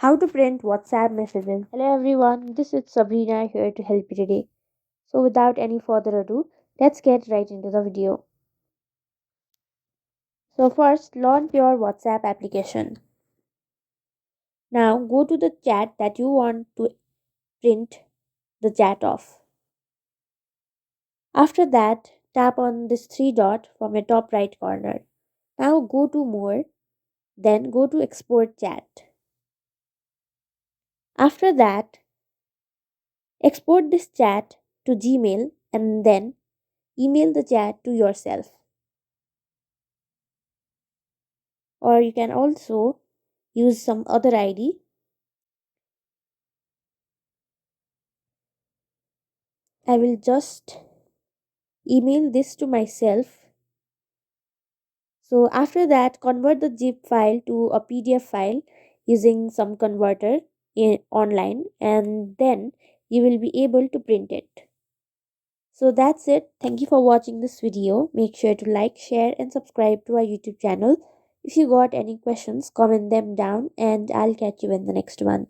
How to print WhatsApp messages. Hello everyone, this is Sabrina here to help you today. So without any further ado, let's get right into the video. So first, launch your WhatsApp application. Now go to the chat that you want to print the chat of. After that, tap on this three dot from your top right corner. Now go to more, then go to export chat. After that, export this chat to Gmail and then email the chat to yourself. Or you can also use some other ID. I will just email this to myself. So after that, convert the zip file to a PDF file using some converter online, and then you will be able to print it. So that's it. Thank you for watching this video. Make sure to like, share and subscribe to our YouTube channel. If you got any questions, comment them down and I'll catch you in the next one.